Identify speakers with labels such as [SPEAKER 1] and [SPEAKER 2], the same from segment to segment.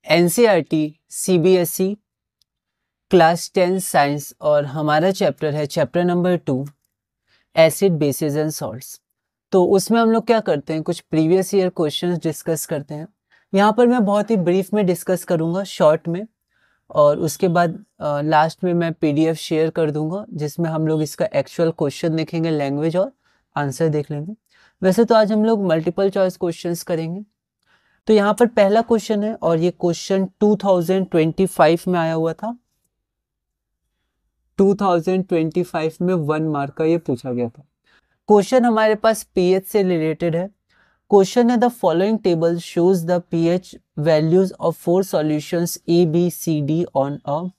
[SPEAKER 1] NCERT CBSE class 10 science और हमारा chapter है chapter number 2 acid basis and salts. तो उसमें हम लोग क्या करते हैं, कुछ प्रीवियस ईयर क्वेश्चंस डिस्कस करते हैं। यहाँ पर मैं बहुत ही ब्रीफ में डिस्कस करूँगा शॉर्ट में, और उसके बाद लास्ट में मैं पीडीएफ शेयर कर दूंगा जिसमें हम लोग इसका एक्चुअल क्वेश्चन देखेंगे, लैंग्वेज और आंसर देख लेंगे। वैसे तो आज हम लोग मल्टीपल चॉइस क्वेश्चंस करेंगे। तो यहाँ पर पहला क्वेश्चन है और ये क्वेश्चन 2025 में आया हुआ था। 2025 में 1 मार्क का ये पूछा गया था। क्वेश्चन हमारे पास पीएच से रिलेटेड है। क्वेश्चन है the following table shows the pH values of 4 solutions A B C D on a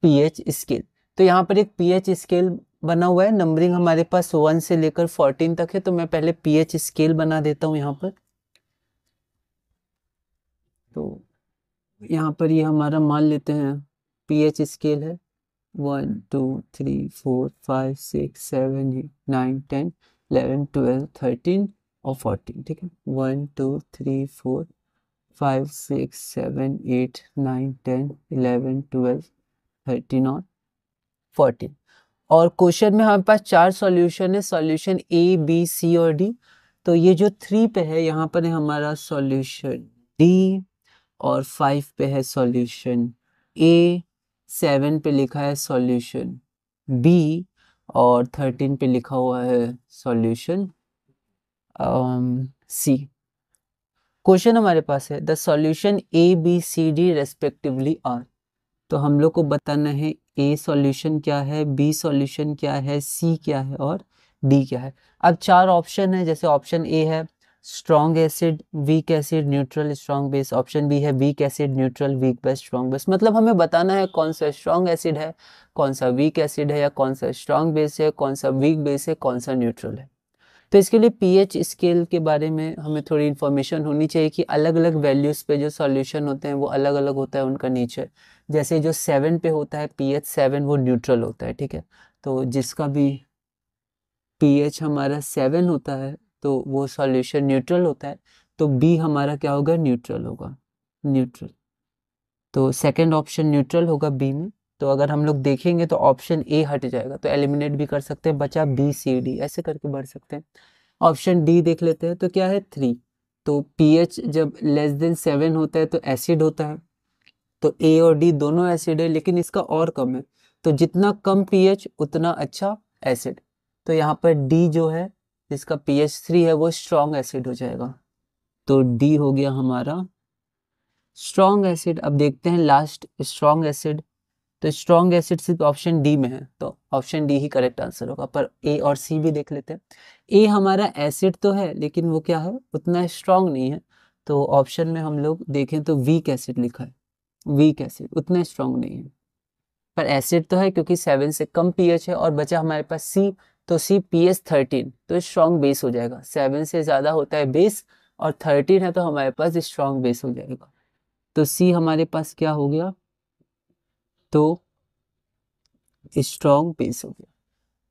[SPEAKER 1] pH scale. तो यहाँ पर एक पीएच स्केल बना हुआ है, नंबरिंग हमारे पास 1 से लेकर 14 तक है। तो मैं पहले पीएच स्केल बना देता हूँ यहाँ पर। तो यहाँ पर ये हमारा मान लेते हैं पीएच स्केल है 1 2 3 4 5 6 7 8 9 10 11 12 13 और 14, ठीक है। 1 2 3 4 5 6 7 8 9 10 11 12 13 और 14। और क्वेश्चन में हमारे पास 4 सॉल्यूशन है, सॉल्यूशन ए बी सी और डी। तो ये जो 3 पे है यहाँ पर है हमारा सॉल्यूशन डी, और 5 पे है सॉल्यूशन ए, 7 पे लिखा है सॉल्यूशन बी, और 13 पे लिखा हुआ है सॉल्यूशन सी। क्वेश्चन हमारे पास है the solution A B C D respectively are. तो हम लोग को बताना है ए सॉल्यूशन क्या है, बी सॉल्यूशन क्या है, सी क्या है और डी क्या है। अब 4 ऑप्शन है, जैसे ऑप्शन ए है strong acid, weak acid, neutral, strong base. Option B है weak acid, neutral, weak base, strong base. मतलब हमें बताना है कौन सा स्ट्रॉन्ग एसिड है, कौन सा वीक एसिड है, या कौन सा स्ट्रॉन्ग बेस है, कौन सा वीक बेस है, कौन सा न्यूट्रल है। तो इसके लिए पीएच स्केल के बारे में हमें थोड़ी इन्फॉर्मेशन होनी चाहिए कि अलग अलग वैल्यूज़ पे जो सॉल्यूशन होते हैं वो अलग अलग होता है उनका नेचर। जैसे जो 7 पे होता है पीएच 7 वो न्यूट्रल होता है, ठीक है। तो जिसका भी पीएच हमारा 7 होता है तो वो सॉल्यूशन न्यूट्रल होता है। तो बी हमारा क्या होगा, न्यूट्रल होगा, न्यूट्रल। तो सेकंड ऑप्शन न्यूट्रल होगा बी में। तो अगर हम लोग देखेंगे तो ऑप्शन ए हट जाएगा, तो एलिमिनेट भी कर सकते हैं, बचा बी सी डी, ऐसे करके बढ़ सकते हैं। ऑप्शन डी देख लेते हैं, तो क्या है 3। तो पीएच जब लेस देन 7 होता है तो एसिड होता है। तो ए और डी दोनों एसिड है, लेकिन इसका और कम है। तो जितना कम पीएच उतना अच्छा एसिड। तो यहाँ पर डी जो है जिसका पीएच 3 है वो स्ट्रॉन्ग एसिड हो जाएगा। तो डी हो गया हमारा स्ट्रॉन्ग एसिड। अब देखते हैं लास्ट स्ट्रॉन्ग एसिड। तो स्ट्रॉन्ग एसिड सिर्फ ऑप्शन डी में है, तो ऑप्शन डी ही करेक्ट आंसर होगा। पर ए और सी भी देख लेते हैं। ए हमारा एसिड तो है लेकिन वो क्या है, उतना स्ट्रॉन्ग नहीं है। तो ऑप्शन में हम लोग देखें तो वीक एसिड लिखा है, वीक एसिड उतना स्ट्रॉन्ग नहीं है। पर एसिड तो है क्योंकि 7 से कम पीएच है। और बचा हमारे पास सी। तो सी पीएच 13, तो स्ट्रॉन्ग बेस हो जाएगा। 7 से ज़्यादा होता है बेस, और 13 है तो हमारे पास स्ट्रॉन्ग बेस हो जाएगा। तो सी हमारे पास क्या हो गया, तो स्ट्रॉन्ग बेस हो गया।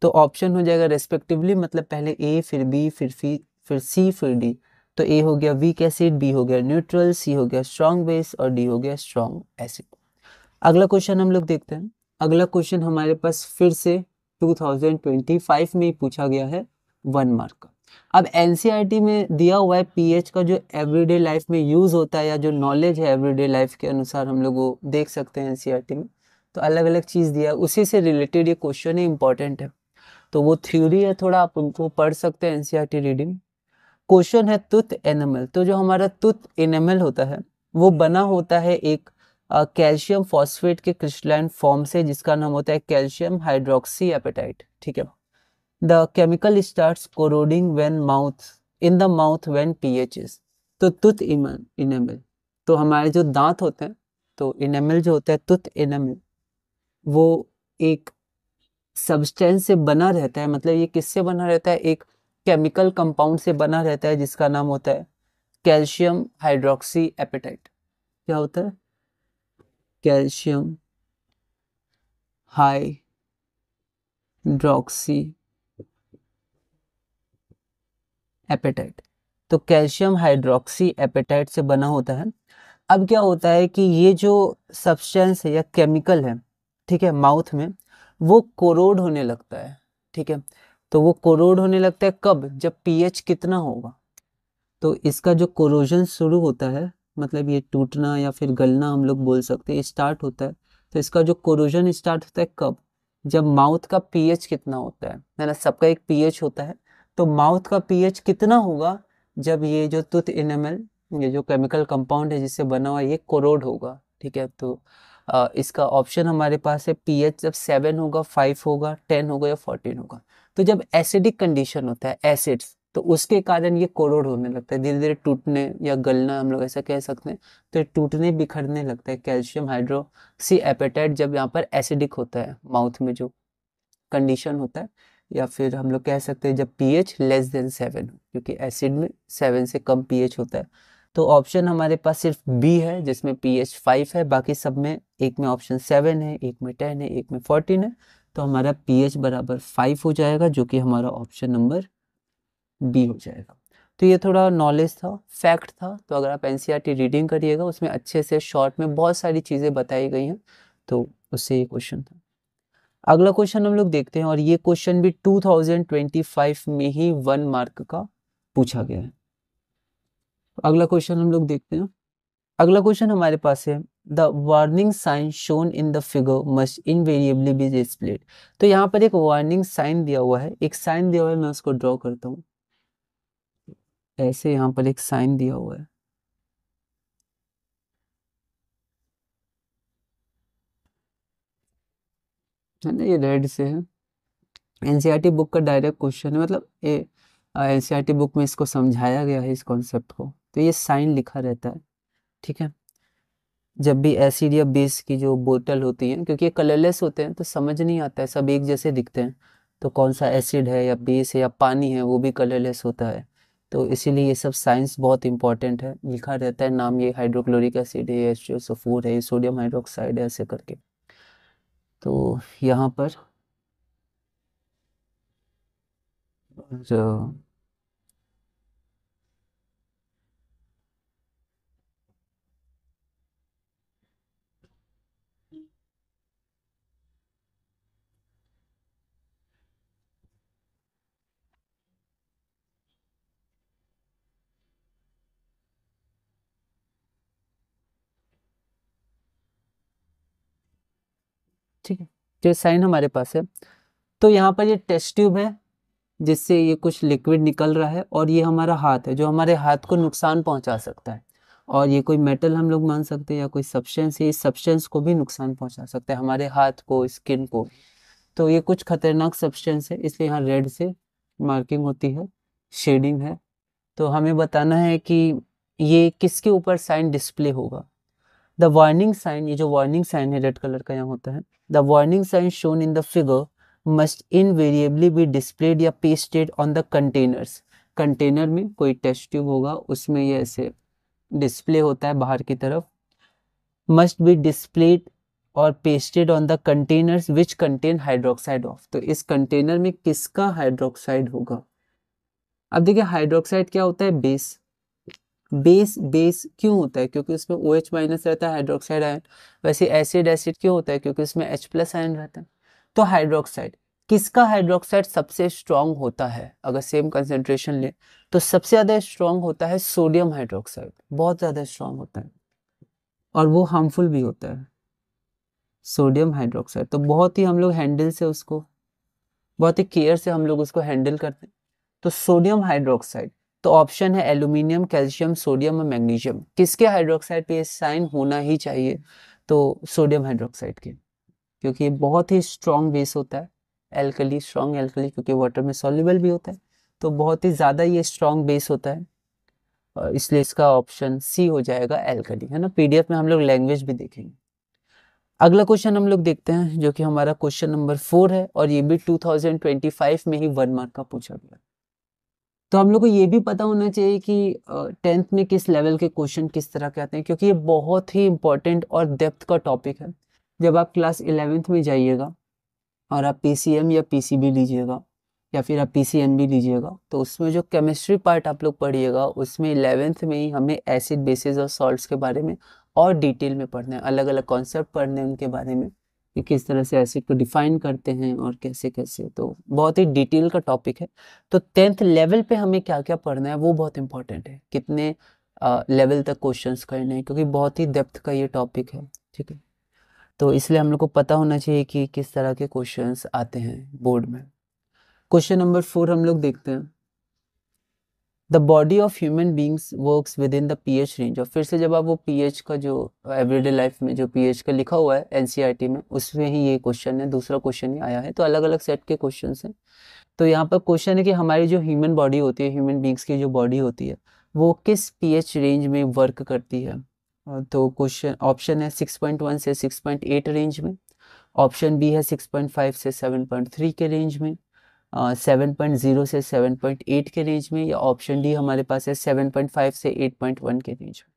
[SPEAKER 1] तो ऑप्शन हो जाएगा रेस्पेक्टिवली, मतलब पहले ए फिर बी फिर सी फिर डी। तो ए हो गया वीक एसिड, बी हो गया न्यूट्रल, सी हो गया स्ट्रॉन्ग बेस और डी हो गया स्ट्रॉन्ग एसिड। अगला क्वेश्चन हम लोग देखते हैं। अगला क्वेश्चन हमारे पास फिर से 2025 में ही पूछा गया है, 1 मार्क का। अब एनसीईआरटी में दिया हुआ है पीएच का जो एवरीडे लाइफ में यूज होता है, या जो नॉलेज है एवरीडे लाइफ के अनुसार हम लोग वो देख सकते हैं एनसीईआरटी में। तो अलग अलग चीज दिया है, उसी से रिलेटेड ये क्वेश्चन है, इंपॉर्टेंट है। तो वो थ्योरी है, थोड़ा आप उनको पढ़ सकते हैं एनसीईआरटी रीडिंग। क्वेश्चन है टूथ एनिमल। तो जो हमारा टूथ एनिमल होता है वो बना होता है एक कैल्शियम फॉस्फेट के क्रिस्टलाइन फॉर्म से, जिसका नाम होता है कैल्शियम हाइड्रोक्सी एपेटाइट, ठीक है। The chemical starts corroding when mouth in the mouth when pH is. तो टूथ एनिमल, तो हमारे जो दांत होते हैं, तो एनिमल जो होता है टूथ एनिमल, वो एक सब्सटेंस से बना रहता है। मतलब ये किससे बना रहता है, एक केमिकल कंपाउंड से बना रहता है जिसका नाम होता है कैल्शियम हाइड्रोक्सी एपेटाइट। क्या होता है, कैल्शियम हाइड्रोक्सी एपेटाइट। तो कैल्शियम हाइड्रोक्सी एपेटाइट से बना होता है। अब क्या होता है कि ये जो सब्सटेंस है या केमिकल है, ठीक है, माउथ में वो कोरोड होने लगता है, ठीक है। तो वो कोरोड होने लगता है कब? जब पीएच कितना होगा। तो इसका जो कोरोजन शुरू होता है, मतलब ये टूटना या फिर गलना हम लोग बोल सकते हैं, स्टार्ट होता है। तो इसका जो कोरोजन स्टार्ट होता है कब? जब माउथ का पीएच कितना होता है ना, सबका एक पीएच होता है। तो माउथ का पीएच कितना होगा जब ये जो टूथ इनेमल, ये जो केमिकल कंपाउंड है जिससे बना हुआ ये कोरोड होगा, ठीक है। तो इसका ऑप्शन हमारे पास है पीएच जब 7 होगा, 5 होगा, 10 होगा या 14 होगा। तो जब एसिडिक कंडीशन होता है, एसिड्स, तो उसके कारण ये कोरोड होने लगता है, धीरे धीरे टूटने या गलना हम लोग ऐसा कह सकते हैं। तो ये टूटने बिखरने लगता है, कैल्शियम हाइड्रोक्सी एपेटाइट जब यहाँ पर एसिडिक होता है माउथ में जो कंडीशन होता है, या फिर हम लोग कह सकते हैं जब पीएच लेस देन 7 हो, क्योंकि एसिड में 7 से कम पीएच होता है। तो ऑप्शन हमारे पास सिर्फ बी है जिसमें पीएच 5 है, बाकी सब में एक में ऑप्शन 7 है, एक में 10 है, एक में 14 है। तो हमारा पीएच बराबर 5 हो जाएगा, जो कि हमारा ऑप्शन नंबर बी हो जाएगा। तो ये थोड़ा नॉलेज था, फैक्ट था। तो अगर आप एनसीईआरटी रीडिंग करिएगा उसमें अच्छे से शॉर्ट में बहुत सारी चीज़ें बताई गई हैं, तो उससे ये क्वेश्चन था। अगला क्वेश्चन हम लोग देखते हैं, और ये क्वेश्चन भी 2025 में ही 1 मार्क का पूछा गया है। अगला क्वेश्चन हम लोग देखते हैं। अगला क्वेश्चन हमारे पास है the warning sign shown in the figure must invariably be displayed. तो यहाँ पर एक वार्निंग साइन दिया हुआ है, एक साइन दिया हुआ है, मैं उसको ड्रॉ करता हूँ। ऐसे यहाँ पर एक साइन दिया हुआ है ना, ये रेड से है। एनसीईआरटी बुक का डायरेक्ट क्वेश्चन है, मतलब ये एनसीईआरटी बुक में इसको समझाया गया है इस कॉन्सेप्ट को। तो ये साइन लिखा रहता है, ठीक है। जब भी एसिड या बेस की जो बोतल होती है, क्योंकि ये कलरलेस होते हैं तो समझ नहीं आता है, सब एक जैसे दिखते हैं। तो कौन सा एसिड है या बेस है या पानी है वो भी कलरलेस होता है। तो इसीलिए ये सब साइंस बहुत इंपॉर्टेंट है, लिखा रहता है नाम, ये हाइड्रोक्लोरिक एसिड है, H2SO4 है, ये सोडियम हाइड्रोक्साइड है, ऐसे करके। तो यहाँ पर जो ठीक है, जो साइन हमारे पास है, तो यहाँ पर ये टेस्ट ट्यूब है जिससे ये कुछ लिक्विड निकल रहा है, और ये हमारा हाथ है जो हमारे हाथ को नुकसान पहुंचा सकता है। और ये कोई मेटल हम लोग मान सकते हैं या कोई सब्सटेंस है, इस सब्सटेंस को भी नुकसान पहुंचा सकता है, हमारे हाथ को, स्किन को। तो ये कुछ खतरनाक सब्सटेंस है, इसलिए यहाँ रेड से मार्किंग होती है, शेडिंग है। तो हमें बताना है कि ये किसके ऊपर साइन डिस्प्ले होगा। द वार्निंग साइन, ये जो वार्निंग साइन है रेड कलर का यहाँ होता है, the warning sign shown in the figure must invariably be displayed या pasted on the containers. Container में कोई टेस्ट ट्यूब होगा, उसमें ये ऐसे डिस्प्ले होता है बाहर की तरफ। मस्ट बी डिस्प्लेड और pasted on the containers which contain hydroxide of. तो इस कंटेनर में किसका हाइड्रोक्साइड होगा। अब देखिए हाइड्रोक्साइड क्या होता है, बेस। बेस बेस क्यों होता है, क्योंकि उसमें OH माइनस रहता है, हाइड्रोक्साइड आयन। वैसे एसिड एसिड क्यों होता है, क्योंकि उसमें H प्लस आयन रहता है। तो हाइड्रोक्साइड, किसका हाइड्रोक्साइड सबसे स्ट्रांग होता है, अगर सेम कंसेंट्रेशन ले तो सबसे ज्यादा स्ट्रांग होता है सोडियम हाइड्रोक्साइड, बहुत ज्यादा स्ट्रांग होता है, और वो हार्मफुल भी होता है सोडियम हाइड्रोक्साइड। तो बहुत ही हम लोग हैंडल से उसको, बहुत ही केयर से हम लोग उसको हैंडल करते हैं। तो सोडियम हाइड्रोक्साइड, तो ऑप्शन है एल्यूमिनियम, कैल्शियम, सोडियम और मैग्नीशियम, किसके हाइड्रोक्साइड पे साइन होना ही चाहिए, तो सोडियम हाइड्रोक्साइड के, क्योंकि ये बहुत ही स्ट्रॉन्ग बेस होता है, एल्कली, स्ट्रॉन्ग एल्कली, क्योंकि वाटर में सॉल्युबल भी होता है, तो बहुत ही ज़्यादा ये स्ट्रॉन्ग बेस होता है, और इसलिए इसका ऑप्शन सी हो जाएगा एल्कली, है ना। पीडीएफ में हम लोग लैंग्वेज भी देखेंगे। अगला क्वेश्चन हम लोग देखते हैं, जो कि हमारा क्वेश्चन नंबर 4 है, और ये भी 2025 में ही 1 मार्क का पूछा गया। तो हम लोग को ये भी पता होना चाहिए कि 10th में किस लेवल के क्वेश्चन किस तरह के आते हैं, क्योंकि ये बहुत ही इंपॉर्टेंट और डेप्थ का टॉपिक है। जब आप क्लास 11th में जाइएगा और आप पीसीएम या पीसीबी लीजिएगा, या फिर आप PCM भी लीजिएगा, तो उसमें जो केमिस्ट्री पार्ट आप लोग पढ़िएगा उसमें 11th में ही हमें एसिड बेसिस और सॉल्ट्स के बारे में और डिटेल में पढ़ना है, अलग अलग कॉन्सेप्ट पढ़ने हैं उनके बारे में कि किस तरह से एसिड को डिफाइन करते हैं और कैसे कैसे, तो बहुत ही डिटेल का टॉपिक है। तो 10th लेवल पे हमें क्या क्या पढ़ना है वो बहुत इंपॉर्टेंट है, कितने लेवल तक क्वेश्चंस करने हैं, क्योंकि बहुत ही डेप्थ का ये टॉपिक है, ठीक है। तो इसलिए हम लोग को पता होना चाहिए कि किस तरह के क्वेश्चंस आते हैं बोर्ड में। क्वेश्चन नंबर 4 हम लोग देखते हैं, the body of human beings works within the pH range. और फिर से जब आप वो पीएच का जो एवरीडे लाइफ में जो पीएच का लिखा हुआ है एनसीईआरटी में, उसमें ही ये क्वेश्चन है, दूसरा क्वेश्चन ही आया है, तो अलग अलग सेट के क्वेश्चन हैं। तो यहाँ पर क्वेश्चन है कि हमारी जो ह्यूमन बॉडी होती है, ह्यूमन बींग्स की जो बॉडी होती है, वो किस पीएच रेंज में वर्क करती है। तो क्वेश्चन ऑप्शन है 6.1 से 6.8 रेंज में, ऑप्शन बी है 6.5 से 7.3 के रेंज में, 7.0 से 7.8 के रेंज में, या ऑप्शन डी हमारे पास है 7.5 से 8.1 के रेंज में।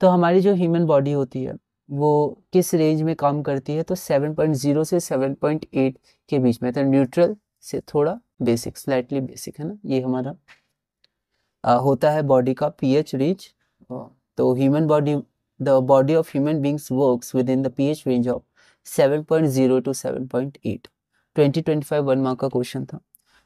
[SPEAKER 1] तो हमारी जो ह्यूमन बॉडी होती है वो किस रेंज में काम करती है, तो 7.0 से 7.8 के बीच में, तो न्यूट्रल से थोड़ा बेसिक, स्लाइटली बेसिक है ना, ये हमारा होता है बॉडी का पीएच रेंज। तो human body, the body of human beings works within the pH range of 7.0 to 7.8। 2025 1 mark का क्वेश्चन था।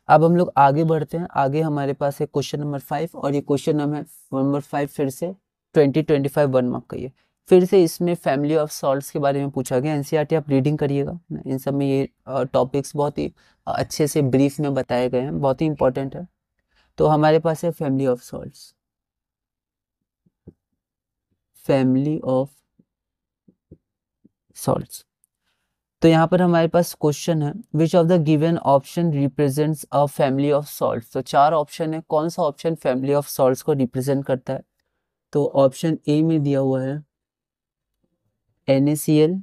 [SPEAKER 1] अब हम लोग आगे बढ़ते हैं, आगे हमारे पास है क्वेश्चन नंबर 5, और ये क्वेश्चन नंबर 5 फिर से 2025 1 मार्क का, ये फिर से इसमें फैमिली ऑफ सॉल्ट्स के बारे में पूछा गया। एनसीईआरटी आप रीडिंग करिएगा, इन सब में ये टॉपिक्स बहुत ही अच्छे से ब्रीफ में बताए गए हैं, बहुत ही इंपॉर्टेंट है। तो हमारे पास है family of salts, family of salts. तो यहाँ पर हमारे पास क्वेश्चन है, which of the given option represents a family of salts. तो 4 ऑप्शन है, कौन सा ऑप्शन फैमिली ऑफ सॉल्ट्स को रिप्रेजेंट करता है। तो ऑप्शन ए में दिया हुआ है NaCl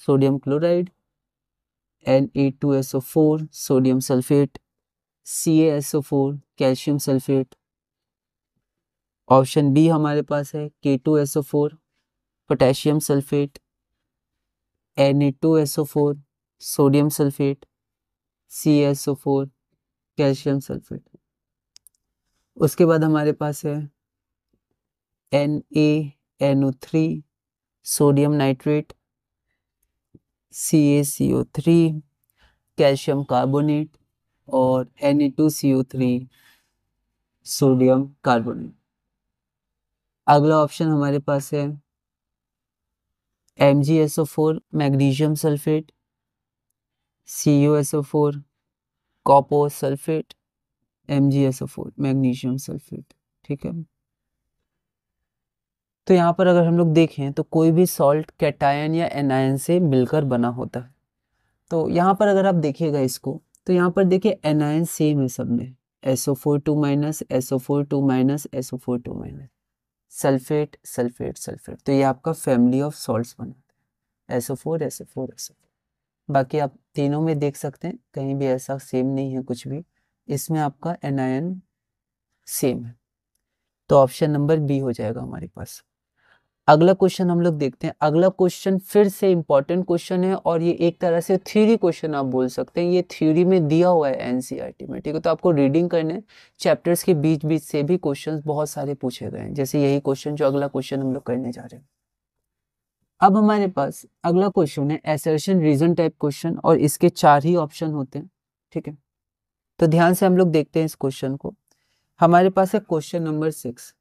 [SPEAKER 1] sodium chloride, Na2SO4 sodium sulphate, CaSO4 calcium sulphate. Option B हमारे पास है K2SO4 potassium sulphate, Na2SO4 sodium sulphate, CaSO4 calcium sulphate. उसके बाद हमारे पास है NaNO3 sodium nitrate, CaCO3 calcium carbonate, और Na2CO3 सोडियम कार्बोनेट। अगला ऑप्शन हमारे पास है MgSO4 magnesium sulphate, CuSO4 copper sulphate, MgSO4 magnesium sulphate, ठीक है। तो यहाँ पर अगर हम लोग देखें तो कोई भी सॉल्ट कैटायन या एनायन से मिलकर बना होता है। तो यहाँ पर अगर आप देखिएगा इसको, तो यहाँ पर देखिए एनायन सेम है सब में, SO4 2 minus, SO4 2 minus, SO4 2 minus, sulphate sulphate sulphate. तो ये आपका फैमिली ऑफ सॉल्ट्स बनाते हैं, SO4 SO4 SO4। बाकी आप तीनों में देख सकते हैं कहीं भी ऐसा सेम नहीं है कुछ भी, इसमें आपका एनायन सेम है। तो ऑप्शन नंबर बी हो जाएगा हमारे पास। अगला क्वेश्चन हम लोग देखते हैं। अगला क्वेश्चन फिर से इंपॉर्टेंट क्वेश्चन है, और ये एक तरह से थ्योरी क्वेश्चन आप बोल सकते हैं, ये थ्योरी में दिया हुआ है एनसीईआरटी में, ठीक है। तो आपको रीडिंग करने, चैप्टर्स के बीच बीच से भी क्वेश्चंस बहुत सारे पूछे गए हैं, जैसे यही क्वेश्चन जो अगला क्वेश्चन हम लोग करने जा रहे हैं। अब हमारे पास अगला क्वेश्चन है असर्शन रीजन टाइप क्वेश्चन, और इसके 4 ही ऑप्शन होते हैं, ठीक है। तो ध्यान से हम लोग देखते हैं इस क्वेश्चन को। हमारे पास है क्वेश्चन नंबर 6।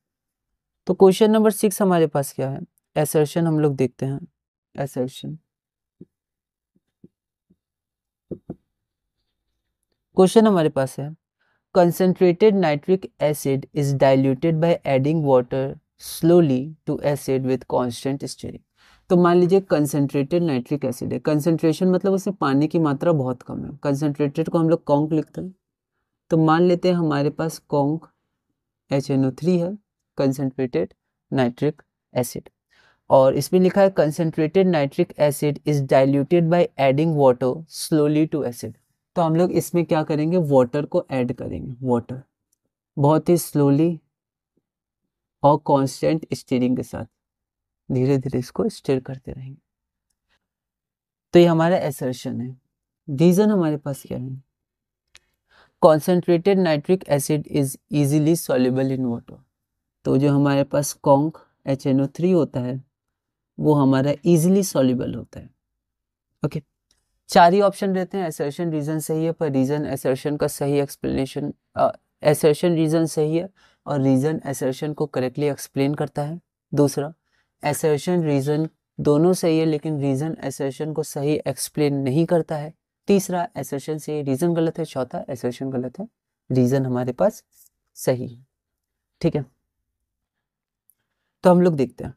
[SPEAKER 1] तो क्वेश्चन नंबर 6 हमारे पास क्या है, असर्शन हम लोग देखते हैं। असर्शन क्वेश्चन हमारे पास है, concentrated nitric acid is diluted by adding water slowly to acid with constant stirring। तो मान लीजिए कंसंट्रेटेड नाइट्रिक एसिड है, कंसंट्रेशन मतलब उसमें पानी की मात्रा बहुत कम है, कंसंट्रेटेड को हम लोग कॉन्क लिखते हैं। तो मान लेते हैं हमारे पास कॉन्क HNO3 है, कंसंट्रेटेड नाइट्रिक एसिड, और इसमें लिखा है concentrated nitric acid is diluted by adding water slowly to acid. तो हम लोग इसमें क्या करेंगे, वाटर को ऐड करेंगे, वाटर बहुत ही स्लोली और कांस्टेंट स्टीरिंग के साथ धीरे धीरे इसको स्टिर करते रहेंगे। तो ये हमारा असर्शन है। रीजन हमारे पास क्या है, concentrated nitric acid is easily soluble in water. तो जो हमारे पास कॉन्क HNO3 होता है वो हमारा इजीली सॉल्युबल होता है। ओके, 4 ही ऑप्शन रहते हैं। असर्शन रीजन सही है, पर रीजन असर्शन का सही एक्सप्लेनेशन, असर्शन रीजन सही है और रीजन असर्शन को करेक्टली एक्सप्लेन करता है। दूसरा, असर्शन रीजन दोनों सही है लेकिन रीजन असर्शन को सही एक्सप्लेन नहीं करता है। तीसरा, असर्शन से रीजन गलत है। चौथा, असर्शन गलत है, रीजन हमारे पास सही है। ठीक है, तो हम लोग देखते हैं।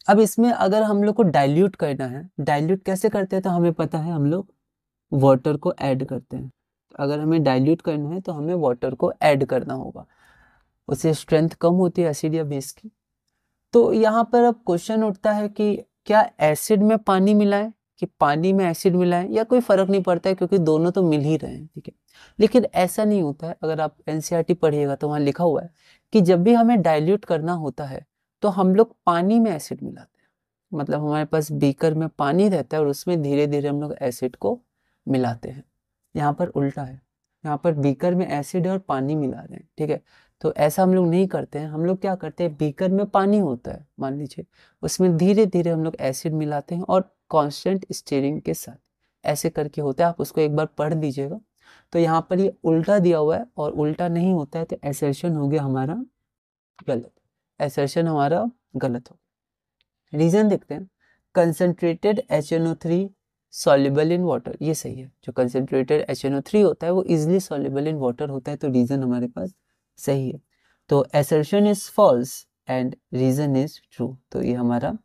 [SPEAKER 1] अब इसमें अगर हम लोग को डाइल्यूट करना है, डाइल्यूट कैसे करते हैं तो हमें पता है, हम लोग वाटर को ऐड करते हैं। अगर हमें डाइल्यूट करना है तो हमें वाटर को ऐड करना होगा, उससे स्ट्रेंथ कम होती है एसिड या बेस की। तो यहाँ पर अब क्वेश्चन उठता है कि क्या एसिड में पानी मिलाएं कि पानी में एसिड मिलाएं, या कोई फर्क नहीं पड़ता है क्योंकि दोनों तो मिल ही रहे हैं। ठीक है, लेकिन ऐसा नहीं होता है। अगर आप NCERT पढ़िएगा तो वहाँ लिखा हुआ है कि जब भी हमें डाइल्यूट करना होता है तो हम लोग पानी में एसिड मिलाते हैं। मतलब हमारे पास बीकर में पानी रहता है और उसमें धीरे धीरे हम लोग एसिड को मिलाते हैं। यहाँ पर उल्टा है, यहाँ पर बीकर में एसिड और पानी मिला रहे हैं। ठीक है, तो ऐसा हम लोग नहीं करते हैं। हम लोग क्या करते हैं, बीकर में पानी होता है मान लीजिए, उसमें धीरे धीरे हम लोग एसिड मिलाते हैं और कांस्टेंट स्टीयरिंग के साथ ऐसे करके होता है। आप उसको एक बार पढ़ लीजिएगा। तो यहाँ पर ये उल्टा दिया हुआ है और उल्टा नहीं होता है, तो असर्शन हो गया हमारा गलत, असर्शन हमारा गलत हो। रीजन देखते हैं, concentrated HNO3 soluble in water, ये सही है। जो कंसंट्रेटेड HNO3 होता है वो इजिली सॉल्युबल इन वाटर होता है, तो रीजन हमारे पास सही है। तो assertion is false and reason is true, तो ये हमारा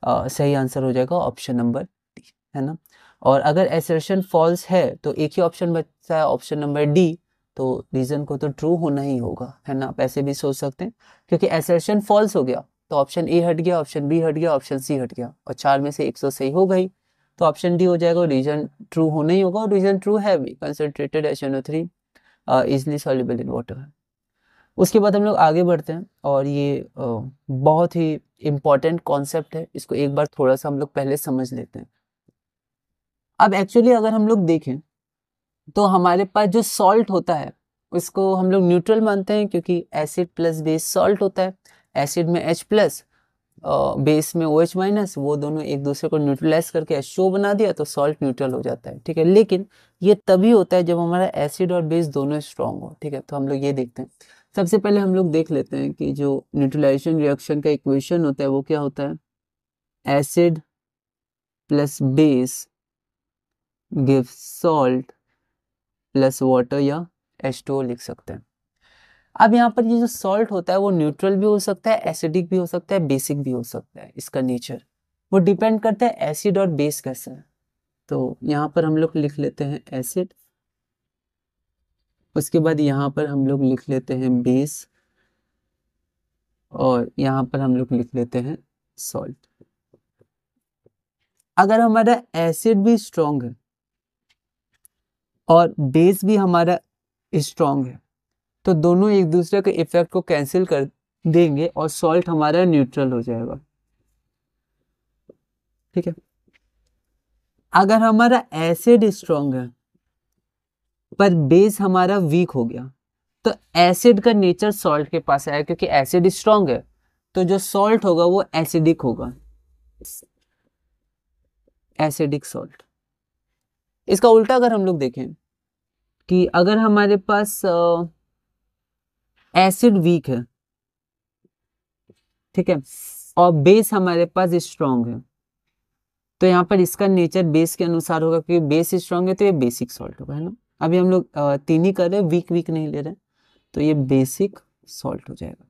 [SPEAKER 1] सही आंसर हो जाएगा ऑप्शन नंबर डी, है ना। और अगर असर्शन फॉल्स है तो एक ही ऑप्शन बचता है, ऑप्शन नंबर डी, तो रीजन को तो ट्रू होना ही होगा, है ना। आप ऐसे भी सोच सकते हैं, क्योंकि असर्शन फॉल्स हो गया तो ऑप्शन ए हट गया, ऑप्शन बी हट गया, ऑप्शन सी हट गया, और 4 में से 1 सही हो गई, तो ऑप्शन डी हो जाएगा और रीजन ट्रू होना ही होगा। और रीजन ट्रू है भी, concentrated HNO3 easily soluble in water है। उसके बाद हम लोग आगे बढ़ते हैं, और ये बहुत ही इम्पॉर्टेंट कॉन्सेप्ट है, इसको एक बार थोड़ा सा हम लोग पहले समझ लेते हैं। अब एक्चुअली अगर हम लोग देखें तो हमारे पास जो सॉल्ट होता है उसको हम लोग न्यूट्रल मानते हैं, क्योंकि एसिड प्लस बेस सॉल्ट होता है। एसिड में H प्लस, बेस में OH माइनस, वो दोनों एक दूसरे को न्यूट्रलाइज करके H2O बना दिया तो सॉल्ट न्यूट्रल हो जाता है। ठीक है, लेकिन ये तभी होता है जब हमारा एसिड और बेस दोनों स्ट्रांग हो। ठीक है, तो हम लोग ये देखते हैं। सबसे पहले हम लोग देख लेते हैं कि जो न्यूट्रलाइजेशन रिएक्शन का इक्वेशन होता है वो क्या होता है, acid plus base give salt plus water, या H2O लिख सकते हैं। अब यहाँ पर ये जो सॉल्ट होता है वो न्यूट्रल भी हो सकता है, एसिडिक भी हो सकता है, बेसिक भी हो सकता है। इसका नेचर वो डिपेंड करता है एसिड और बेस कैसा है। तो यहाँ पर हम लोग लिख लेते हैं एसिड, उसके बाद यहाँ पर हम लोग लिख लेते हैं बेस, और यहाँ पर हम लोग लिख लेते हैं सॉल्ट। अगर हमारा एसिड भी स्ट्रॉन्ग है और बेस भी हमारा स्ट्रॉन्ग है तो दोनों एक दूसरे के इफेक्ट को कैंसिल कर देंगे और सॉल्ट हमारा न्यूट्रल हो जाएगा। ठीक है, अगर हमारा एसिड स्ट्रॉन्ग है पर बेस हमारा वीक हो गया तो एसिड का नेचर सॉल्ट के पास आएगा, क्योंकि एसिड स्ट्रॉन्ग है तो जो सॉल्ट होगा वो एसिडिक होगा, एसिडिक सॉल्ट। इसका उल्टा अगर हम लोग देखें कि अगर हमारे पास एसिड वीक है, ठीक है, और बेस हमारे पास स्ट्रॉन्ग है, तो यहाँ पर इसका नेचर बेस के अनुसार होगा, क्योंकि बेस स्ट्रॉन्ग है तो ये बेसिक सॉल्ट होगा, है ना। अभी हम लोग 3 ही कर रहे हैं, वीक वीक नहीं ले रहे, तो ये बेसिक सॉल्ट हो जाएगा।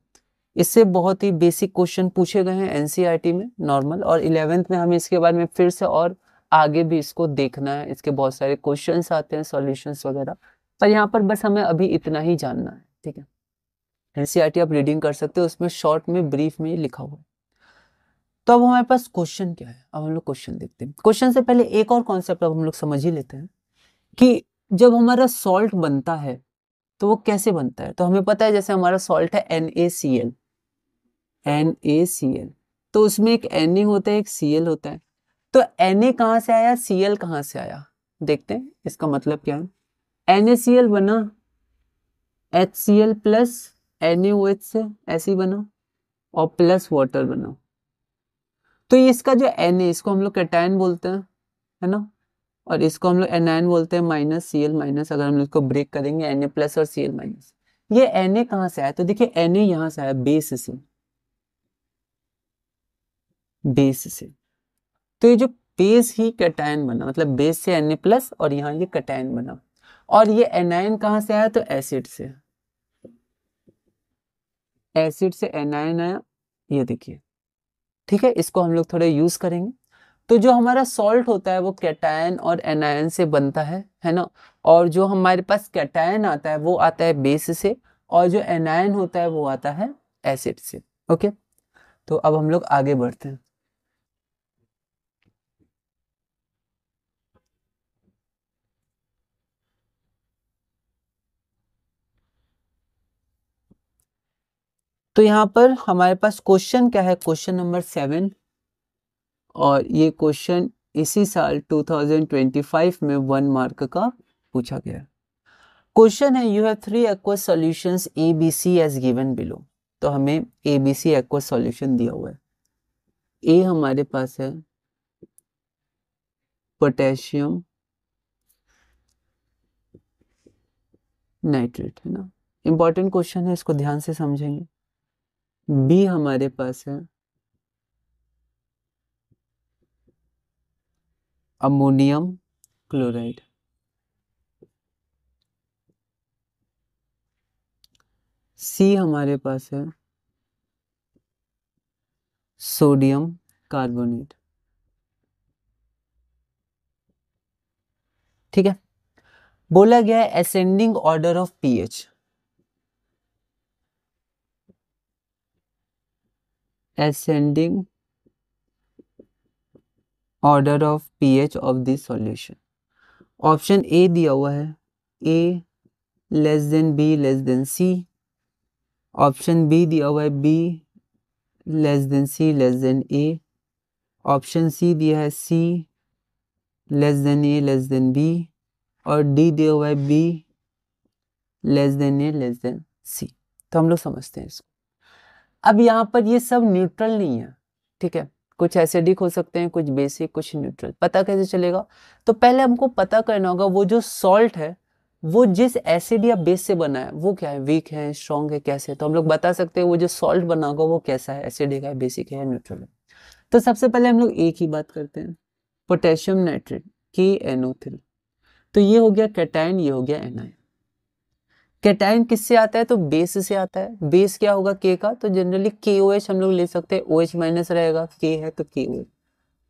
[SPEAKER 1] इससे बहुत ही बेसिक क्वेश्चन पूछे गए हैं NCERT में नॉर्मल, और 11th में हमें इसके बारे में फिर से और आगे भी इसको देखना है। इसके बहुत सारे क्वेश्चंस आते हैं, सॉल्यूशंस वगैरह, पर यहाँ पर बस हमें अभी इतना ही जानना है। ठीक है, NCERT आप रीडिंग कर सकते हो, उसमें शॉर्ट में ब्रीफ में लिखा हुआ है। तो अब हमारे पास क्वेश्चन क्या है, अब हम लोग क्वेश्चन देखते हैं। क्वेश्चन से पहले एक और कॉन्सेप्ट अब हम लोग समझ ही लेते हैं कि जब हमारा सॉल्ट बनता है तो वो कैसे बनता है। तो हमें पता है जैसे हमारा सॉल्ट है NaCl, NaCl, तो उसमें एक Na होता है, एक Cl होता है। तो Na कहाँ से आया, Cl कहाँ से आया, देखते हैं इसका मतलब क्या है। NaCl बना HCl प्लस NaOH से ऐसे ही बना और प्लस वाटर बना। तो ये इसका जो Na इसको हम लोग कैटायन बोलते हैं, है ना, और इसको हम लोग एनायन बोलते हैं, माइनस Cl माइनस। अगर हम लोग इसको ब्रेक करेंगे Na प्लस और Cl माइनस। ये Na कहाँ से आया? तो देखिए Na यहाँ से आया, बेस से, बेस से। तो ये जो बेस ही कैटायन बना, मतलब बेस से Na प्लस और यहाँ ये कैटायन बना। और ये एनायन कहाँ से आया? तो एसिड से, एसिड से एनायन आया, ये देखिए, ठीक है। इसको हम लोग थोड़े यूज करेंगे। तो जो हमारा सॉल्ट होता है वो कैटायन और एनायन से बनता है ना। और जो हमारे पास कैटायन आता है वो आता है बेस से, और जो एनायन होता है वो आता है एसिड से। ओके, तो अब हम लोग आगे बढ़ते हैं। तो यहाँ पर हमारे पास क्वेश्चन क्या है? क्वेश्चन नंबर 7, और ये क्वेश्चन इसी साल 2025 में 1 मार्क का पूछा गया है। क्वेश्चन है, you have 3 aqueous solutions ABC as given below। तो हमें ABC aqueous solution दिया हुआ है। ए हमारे पास है पोटेशियम नाइट्रेट, है ना, इंपॉर्टेंट क्वेश्चन है, इसको ध्यान से समझेंगे। बी हमारे पास है अमोनियम क्लोराइड। सी हमारे पास है सोडियम कार्बोनेट। ठीक है, बोला गया है ascending order of pH, ascending order of pH of this solution. Option A दिया हुआ है, A less than B less than C. Option B दिया हुआ है B less than C less than A. Option C दिया है C less than A less than B, और D दिया हुआ है B less than A less than C. तो हम लोग समझते हैं इसको। अब यहाँ पर ये सब न्यूट्रल नहीं है, ठीक है, कुछ एसिडिक हो सकते हैं, कुछ बेसिक, कुछ न्यूट्रल। पता कैसे चलेगा? तो पहले हमको पता करना होगा वो जो सॉल्ट है वो जिस एसिड या बेस से बना है वो क्या है, वीक है, स्ट्रॉन्ग है, कैसे। तो हम लोग बता सकते हैं वो जो सॉल्ट बना होगा वो कैसा है, एसिडिक है, बेसिक है या न्यूट्रल है। तो सबसे पहले हम लोग एक ही बात करते हैं, पोटेशियम नाइट्रेट KNO3। तो ये हो गया कैटायन, ये हो गया एनायन। कैटायन किससे आता है? तो बेस से आता है। बेस क्या होगा? K का, तो जनरली KOH हम लोग ले सकते हैं, OH माइनस रहेगा, K है तो KOH।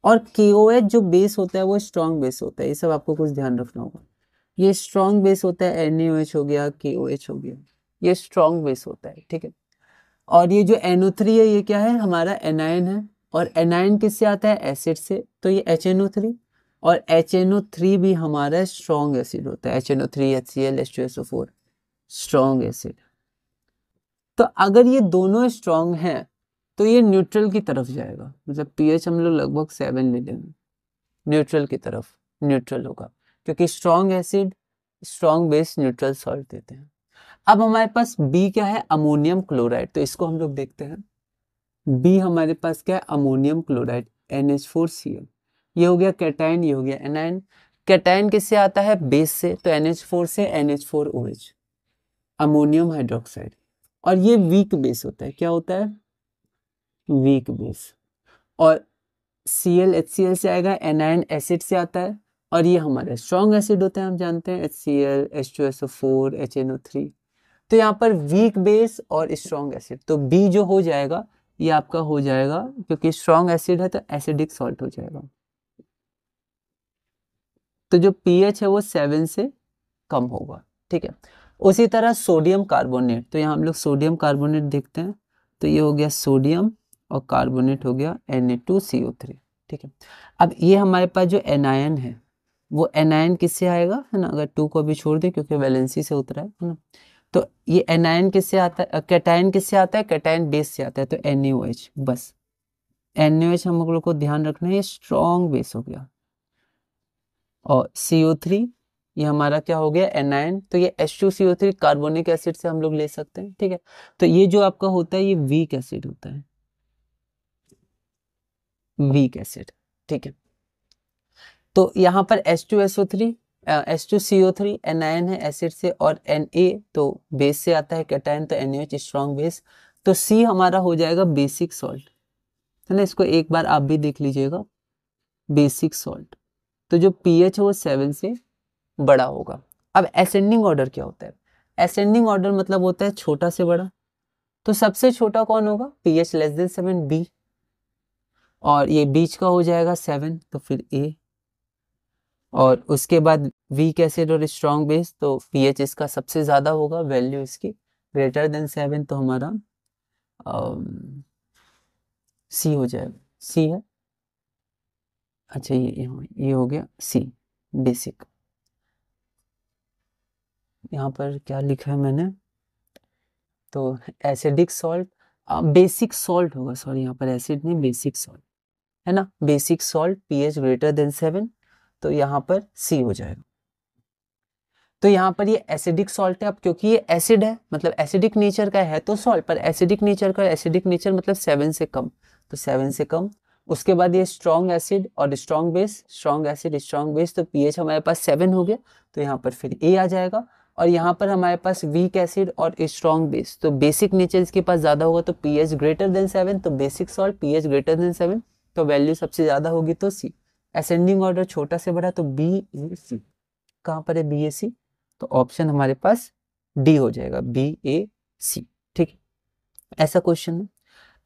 [SPEAKER 1] और KOH जो बेस होता है वो स्ट्रॉन्ग बेस होता है, ये सब आपको कुछ ध्यान रखना होगा। ये स्ट्रॉन्ग बेस होता है, NaOH हो गया, KOH हो गया, ये स्ट्रॉन्ग बेस होता है, ठीक है। और ये जो NO3 है ये क्या है? हमारा एनायन है, और एनायन किससे आता है? एसिड से, तो ये HNO3। और HNO3 भी हमारा स्ट्रॉन्ग एसिड होता है, HNO3 HCl H2SO4 strong acid. तो अगर ये दोनों स्ट्रॉन्ग हैं तो ये न्यूट्रल की तरफ जाएगा, मतलब पीएच हम लोग लगभग 7 ले लेंगे, न्यूट्रल की तरफ, न्यूट्रल होगा, क्योंकि strong acid strong base neutral salt देते हैं। अब हमारे पास बी क्या है? Ammonium chloride. तो इसको हम लोग देखते हैं। बी हमारे पास क्या है? Ammonium chloride NH4Cl। ये हो गया कैटायन, ये हो गया एनायन। कैटायन किससे आता है? बेस से, तो NH4 से NH4OH, अमोनियम हाइड्रोक्साइड। और ये वीक बेस होता है, क्या होता है? Weak base. और Cl HCl से आएगा, एनायन एसिड से आता है, और ये हमारे स्ट्रॉन्ग एसिड होते हैं, हम जानते हैं, HCl H2SO4 HNO3। तो यहाँ पर वीक बेस और स्ट्रॉन्ग एसिड, तो बी जो हो जाएगा ये आपका हो जाएगा, क्योंकि स्ट्रॉन्ग एसिड है तो एसिडिक सॉल्ट हो जाएगा। तो जो पीएच है वो 7 से कम होगा, ठीक है। उसी तरह सोडियम कार्बोनेट, तो यहाँ हम लोग सोडियम कार्बोनेट देखते हैं। तो ये हो गया सोडियम, और कार्बोनेट हो गया Na2CO3, ठीक है। अब ये हमारे पास जो एनायन है वो एनायन किससे आएगा, है ना, अगर 2 को अभी छोड़ दें क्योंकि वैलेंसी से उतरा है ना। तो ये एनायन किससे आता है? कैटायन किससे आता है? कैटायन बेस से आता है, तो NaOH। बस NaOH हम लोग को ध्यान रखना है, ये स्ट्रॉन्ग बेस हो गया। और CO3 ये हमारा क्या हो गया एनायन, तो ये H2CO3 कार्बोनिक एसिड से हम लोग ले सकते हैं, ठीक है। तो ये जो आपका होता है ये वीक एसिड होता है, वीक एसिड, ठीक है। तो यहाँ पर H2SO3 H2CO3 एनायन है एसिड से, और Na तो बेस से आता है कैटायन, तो NaOH स्ट्रॉन्ग बेस, तो C हमारा हो जाएगा बेसिक सॉल्ट, है ना। इसको एक बार आप भी देख लीजिएगा, बेसिक सॉल्ट। तो जो pH है वो 7 से बड़ा होगा। अब असेंडिंग ऑर्डर क्या होता है? असेंडिंग ऑर्डर मतलब होता है छोटा से बड़ा, तो सबसे छोटा कौन होगा? pH लेस देन 7 B, और ये बीच का हो जाएगा 7, तो फिर A, और उसके बाद वीक एसिड और स्ट्रॉन्ग बेस, तो pH इसका सबसे ज़्यादा होगा, वैल्यू इसकी ग्रेटर देन 7, तो हमारा C हो जाएगा, C है। अच्छा ये हो गया C बेसिक। यहाँ पर क्या लिखा है मैंने, तो एसिडिक सॉल्ट, बेसिक सॉल्ट होगा, सॉरी यहाँ पर एसिड नहीं, बेसिक सॉल्ट, है ना। Basic salt pH greater than 7, तो यहाँ पर C हो जाएगा। तो यहाँ पर ये एसिडिक सॉल्ट है, अब क्योंकि ये एसिड है मतलब एसिडिक नेचर का है तो सॉल्ट, पर एसिडिक नेचर का, एसिडिक नेचर मतलब 7 से कम, तो 7 से कम। उसके बाद ये स्ट्रॉन्ग एसिड और strong base, strong acid strong base, तो pH हमारे पास 7 हो गया, तो यहाँ पर फिर A आ जाएगा। और यहाँ पर हमारे पास वीक एसिड और स्ट्रॉन्ग बेस, तो बेसिक नेचर इसके पास ज़्यादा होगा, तो pH ग्रेटर देन 7, तो basic salt pH greater than 7, तो वैल्यू सबसे ज़्यादा होगी तो C। असेंडिंग ऑर्डर छोटा से बड़ा, तो BAC। कहाँ पर है BAC? तो ऑप्शन हमारे पास डी हो जाएगा, BAC, ठीक है। ऐसा क्वेश्चन है।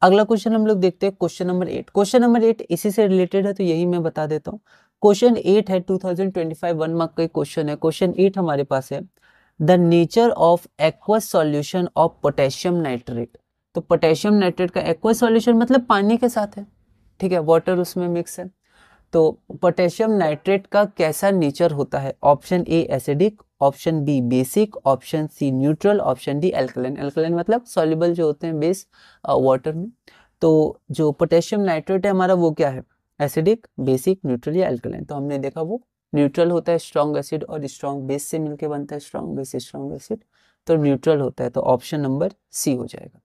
[SPEAKER 1] अगला क्वेश्चन हम लोग देखते हैं, क्वेश्चन नंबर 8। क्वेश्चन नंबर 8 इसी से रिलेटेड है, तो यही मैं बता देता हूँ। क्वेश्चन 8 है 2025 1 मार्क का क्वेश्चन है। क्वेश्चन 8 हमारे पास है, the nature of aqueous solution of potassium nitrate. तो पोटेशियम नाइट्रेट का एक्वस सॉल्यूशन मतलब पानी के साथ है, ठीक है, वाटर उसमें मिक्स है। तो पोटेशियम नाइट्रेट का कैसा नेचर होता है? Option A acidic, option B basic, option C neutral, option D alkaline. Alkaline मतलब सॉल्युबल जो होते हैं बेस वाटर में। तो जो पोटेशियम नाइट्रेट है हमारा वो क्या है? एसिडिक, बेसिक, न्यूट्रल या एल्कलाइन। तो हमने देखा वो न्यूट्रल होता है, स्ट्रॉन्ग एसिड और स्ट्रॉन्ग बेस से मिलकर बनता है, स्ट्रॉन्ग बेस स्ट्रॉन्ग एसिड, तो न्यूट्रल होता है, तो ऑप्शन नंबर सी हो जाएगा।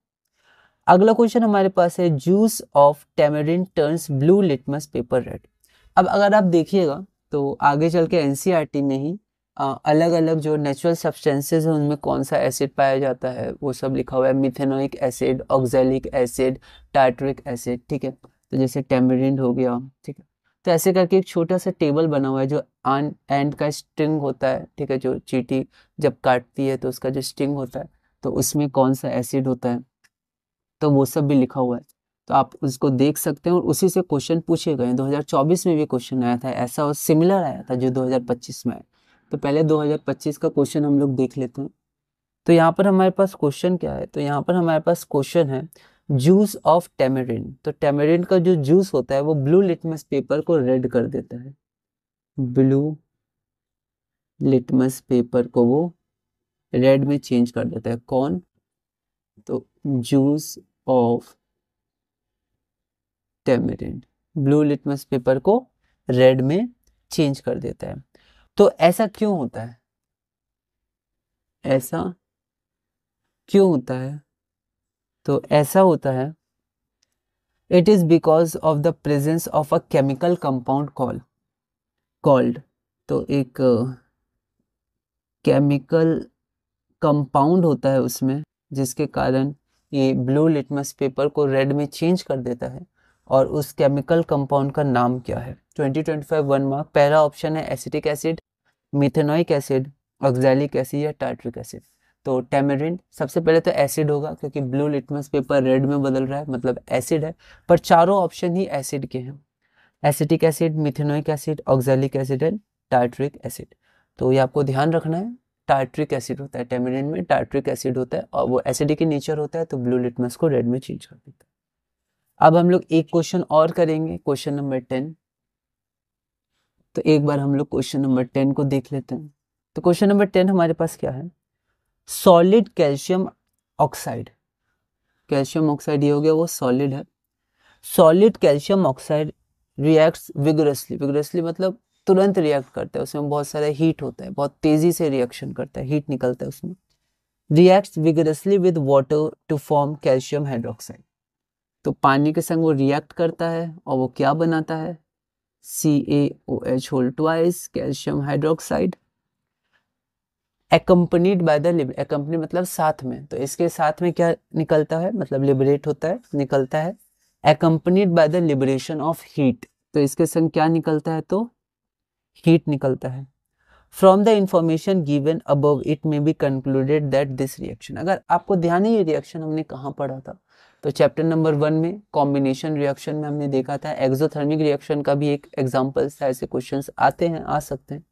[SPEAKER 1] अगला क्वेश्चन हमारे पास है, juice of tamarind turns blue litmus paper red. अब अगर आप देखिएगा तो आगे चल के एनसीईआरटी में ही अलग अलग जो नेचुरल सब्सटेंसेस हैं उनमें कौन सा एसिड पाया जाता है वो सब लिखा हुआ है, methanoic acid, oxalic acid, tartaric acid, ठीक है। तो जैसे टैमरिंड हो गया, ठीक है। तो ऐसे करके एक छोटा सा टेबल बना हुआ है, जो एंड का स्ट्रिंग होता है, ठीक है, जो चींटी जब काटती है तो उसका जो स्टिंग होता है, तो उसमें कौन सा एसिड होता है, तो वो सब भी लिखा हुआ है। तो आप उसको देख सकते हैं, और उसी से क्वेश्चन पूछे गए हैं। 2024 में भी क्वेश्चन आया था ऐसा, और सिमिलर आया था जो 2025 में आया। तो पहले 2025 का क्वेश्चन हम लोग देख लेते हैं। तो यहाँ पर हमारे पास क्वेश्चन क्या है? तो यहाँ पर हमारे पास क्वेश्चन है, जूस ऑफ टैमरिंड। तो टैमरिंड का जो जूस होता है वो ब्लू लिटमस पेपर को रेड कर देता है, ब्लू लिटमस पेपर को वो रेड में चेंज कर देता है। कौन? तो juice of tamarind blue litmus paper को रेड में चेंज कर देता है। तो ऐसा क्यों होता है? ऐसा क्यों होता है? तो ऐसा होता है, it is because of the presence of a chemical compound called, तो एक केमिकल कंपाउंड होता है उसमें, जिसके कारण ये ब्लू लिटमस पेपर को रेड में चेंज कर देता है। और उस केमिकल कंपाउंड का नाम क्या है? 2025 1 मार्क। पहला ऑप्शन है acetic acid, methanoic acid, oxalic acid या टार्टरिक एसिड। तो टैमरिंड सबसे पहले तो एसिड होगा, क्योंकि ब्लू लिटमस पेपर रेड में बदल रहा है, मतलब एसिड है। पर चारों ऑप्शन ही एसिड के हैं, acetic acid, methanoic acid, oxalic acid and tartaric acid. तो ये आपको ध्यान रखना है, टार्टरिक एसिड होता है, टैमरिंड में टार्टरिक एसिड होता है, और वो एसिडिक in नेचर होता है, तो ब्लू लिटमस को रेड में चेंज कर देता है। अब हम लोग एक क्वेश्चन और करेंगे, क्वेश्चन नंबर 10। तो एक बार हम लोग क्वेश्चन नंबर 10 को देख लेते हैं। तो क्वेश्चन नंबर 10 हमारे पास क्या है? Solid calcium oxide, calcium oxide ये हो गया, वो सॉलिड है। Solid calcium oxide reacts vigorously, vigorously मतलब तुरंत रिएक्ट करता है, उसमें बहुत सारा हीट होता है, बहुत तेजी से रिएक्शन करता है, हीट निकलता है उसमें। Reacts vigorously with water to form calcium hydroxide, तो पानी के संग वो रिएक्ट करता है और वो क्या बनाता है, CaOH whole twice calcium hydroxide, accompanied by the accompany मतलब साथ में, तो इसके साथ में क्या निकलता है, मतलब लिबरेट होता है, निकलता है accompanied by the liberation of heat, तो इसके संग क्या निकलता है, तो हीट निकलता है। From the information given above it may be concluded that this reaction, अगर आपको ध्यान है ये रिएक्शन हमने कहाँ पढ़ा था, तो चैप्टर नंबर 1 में कॉम्बिनेशन रिएक्शन में हमने देखा था, एक्सोथर्मिक रिएक्शन का भी एक एग्जाम्पल था, ऐसे क्वेश्चंस आते हैं, आ सकते हैं।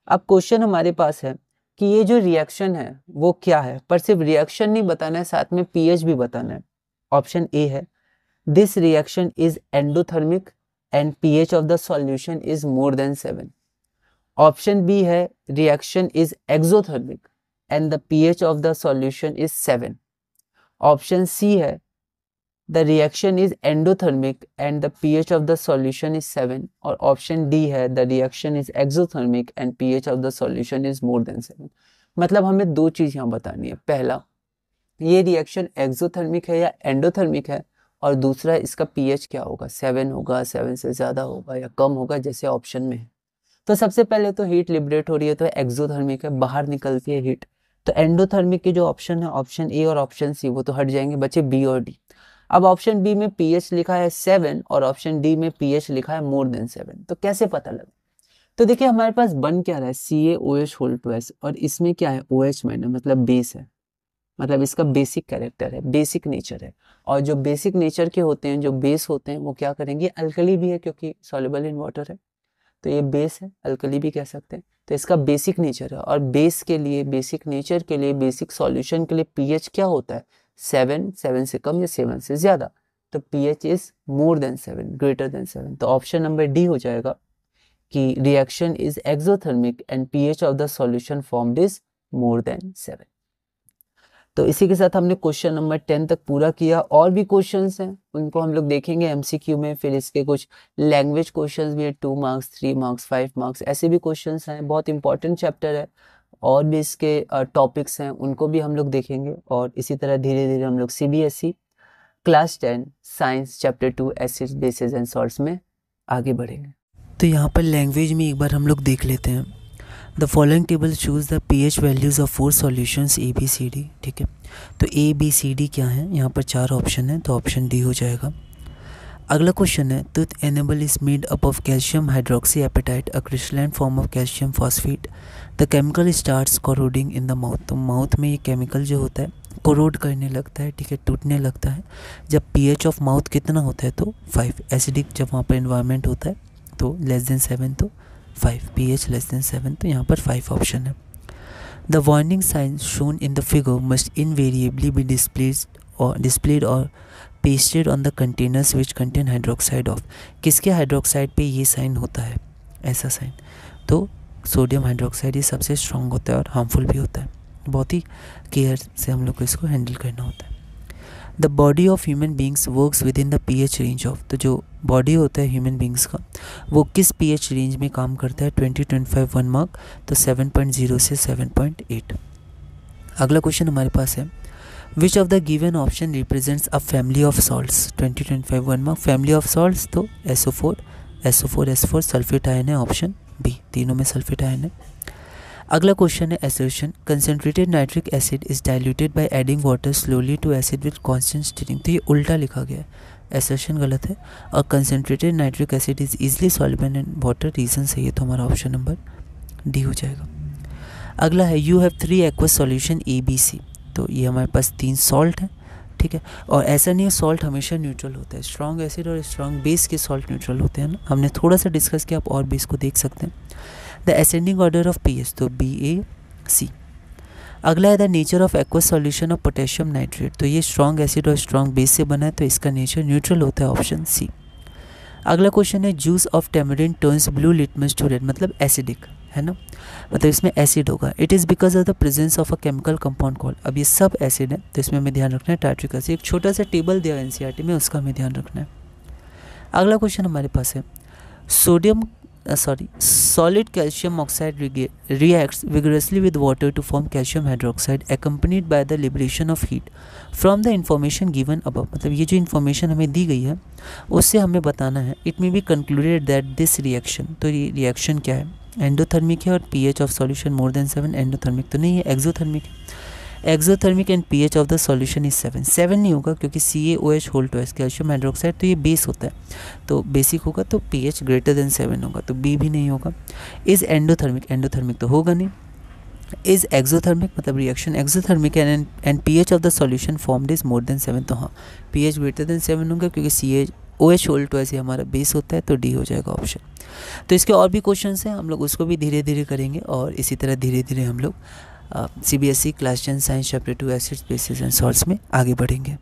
[SPEAKER 1] अब क्वेश्चन हमारे पास है कि ये जो रिएक्शन है वो क्या है, पर सिर्फ रिएक्शन नहीं बताना है, साथ में पीएच भी बताना है। ऑप्शन ए है this reaction is endothermic and pH of the solution is more than 7। Option B है reaction is exothermic and the pH of the solution is 7। Option C है the reaction is endothermic and the pH of the solution is 7, और option D है the reaction is exothermic and pH of the solution is more than 7। मतलब हमें दो चीज यहाँ बतानी है, पहला ये रिएक्शन एक्सोथर्मिक है या एंडोथर्मिक है, और दूसरा इसका पीएच क्या होगा, 7 होगा, 7 से ज्यादा होगा या कम होगा, जैसे ऑप्शन में है। तो सबसे पहले तो हीट लिबरेट हो रही है तो एक्सोथर्मिक है, बाहर निकलती है हीट। तो एंडोथर्मिक के जो ऑप्शन है, ऑप्शन ए और ऑप्शन सी, वो तो हट जाएंगे, बचे बी और डी। अब ऑप्शन बी में पीएच लिखा है 7 और ऑप्शन डी में पीएच लिखा है मोर देन 7, तो कैसे पता लगे? तो देखिए हमारे पास बन क्या रहा है, CaOH होल ट्वाइस, और इसमें क्या है, OH माइनस, मतलब बेस है, मतलब इसका बेसिक कैरेक्टर है, बेसिक नेचर है। और जो बेसिक नेचर के होते हैं, जो बेस होते हैं, वो क्या करेंगे, अल्कली भी है क्योंकि सॉल्युबल इन वाटर है, तो ये बेस है, अल्कली भी कह सकते हैं। तो इसका बेसिक नेचर है, और बेस के लिए, बेसिक नेचर के लिए, बेसिक सॉल्यूशन के लिए पीएच क्या होता है, 7, 7 से कम या 7 से ज्यादा। तो pH is more than 7, greater than 7। तो ऑप्शन नंबर डी हो जाएगा कि reaction is exothermic and pH of the solution formed is more than 7। तो इसी के साथ हमने क्वेश्चन नंबर 10 तक पूरा किया। और भी क्वेश्चंस हैं, उनको हम लोग देखेंगे एमसीक्यू में। फिर इसके कुछ लैंग्वेज क्वेश्चंस भी है, 2 मार्क्स, 3 मार्क्स, 5 मार्क्स, ऐसे भी क्वेश्चंस हैं। बहुत इंपॉर्टेंट चैप्टर है, और भी इसके टॉपिक्स हैं, उनको भी हम लोग देखेंगे। और इसी तरह धीरे धीरे हम लोग CBSE class 10 science chapter 2 acids, basis and salts में आगे बढ़ेंगे।
[SPEAKER 2] तो यहाँ पर लैंग्वेज में एक बार हम लोग देख लेते हैं। The following table shows the pH values of 4 solutions ABCD। ठीक है, तो ABCD क्या है, यहाँ पर 4 ऑप्शन है, तो ऑप्शन डी हो जाएगा। अगला क्वेश्चन है, tooth enamel is made up of calcium hydroxy apatite, a crystalline form of calcium phosphate. The chemical starts corroding in the mouth. तो माउथ में ये केमिकल जो होता है कोरोड करने लगता है, ठीक है, टूटने लगता है जब pH ऑफ माउथ कितना होता है, तो 5। एसिडिक जब वहाँ पर इन्वायरमेंट होता है तो लेस देन 7, तो 5, pH लेस देन 7, तो यहाँ पर 5 ऑप्शन है। The warning signs shown in the figure must invariably be displayed और pasted on the containers which contain hydroxide of. किसके हाइड्रोक्साइड पे ये साइन होता है, ऐसा साइन, तो सोडियम हाइड्रोक्साइड ये सबसे स्ट्रॉन्ग होता है और हार्मफुल भी होता है। बहुत ही केयर से हम लोग को इसको हैंडल करना होता है। The body of human beings works within the pH range of. तो जो बॉडी होता है ह्यूमन बींग्स का, वो किस pH रेंज में काम करता है, 20, 25, 1 मार्क, तो 7.0 से 7.8। अगला क्वेश्चन हमारे पास है, which of the given option represents a family of salts, 20, 25, 1 mark. Family of salts तो SO4, SO4, सल्फेट आयन है, ऑप्शन बी, तीनों में सल्फेट आयन है। अगला क्वेश्चन है assertion, concentrated nitric acid is diluted by adding water slowly to acid with constant stirring. तो ये उल्टा लिखा गया है, एसर्शन गलत है, और concentrated nitric acid is easily soluble in water, reason सही है, तो हमारा ऑप्शन नंबर डी हो जाएगा। अगला है, you have 3 aqueous solution ABC। तो ये हमारे पास 3 सॉल्ट है, ठीक है, और ऐसा नहीं है सॉल्ट हमेशा न्यूट्रल होता है, स्ट्रॉन्ग एसिड और स्ट्रॉन्ग बेस के सॉल्ट न्यूट्रल होते हैं ना, हमने थोड़ा सा डिस्कस किया, आप और भी इसको देख सकते हैं। The ascending order of pH, तो BAC। अगला है the nature of aqueous solution of potassium nitrate. तो ये स्ट्रॉन्ग एसिड और स्ट्रॉन्ग बेस से बना है, तो इसका नेचर न्यूट्रल होता है, ऑप्शन सी। अगला क्वेश्चन है, juice of tamarind turns blue litmus to red, मतलब एसिडिक है ना, मतलब इसमें एसिड होगा। It is because of the presence of a chemical compound called. अब ये सब एसिड है, तो इसमें हमें ध्यान रखना है टार्ट्रिक एसिड। एक छोटा सा टेबल दिया NCERT में, उसका हमें ध्यान रखना है। अगला क्वेश्चन हमारे पास है, sodium solid calcium oxide reacts vigorously with water to form calcium hydroxide accompanied by the liberation of heat from the information given above. मतलब ये जो information हमें दी गई है उससे हमें बताना है. It may be concluded that this reaction, तो ये reaction क्या है, एंडोथर्मिक है और pH of solution more than 7. Endothermic तो नहीं है, एक्सोथर्मिक है. Exothermic and pH of the solution is 7. 7 नहीं होगा क्योंकि CaOH whole twice calcium hydroxide, तो ये बेस होता है तो बेसिक होगा, तो pH ग्रेटर देन 7 होगा, तो B भी नहीं होगा. इज एंडोथर्मिक, एंडोथर्मिक तो होगा नहीं. इज एक्सोथर्मिक मतलब reaction exothermic and pH of the solution formed is more than 7. तो हाँ pH ग्रेटर देन 7 होगा क्योंकि CaOH होल ट्वाइस ये हमारा बेस होता है, तो D हो जाएगा ऑप्शन. तो इसके और भी क्वेश्चंस हैं, हम लोग उसको भी धीरे धीरे करेंगे और इसी तरह धीरे धीरे हम लोग CBSE class 10 science chapter 2 acids bases and salts में आगे बढ़ेंगे.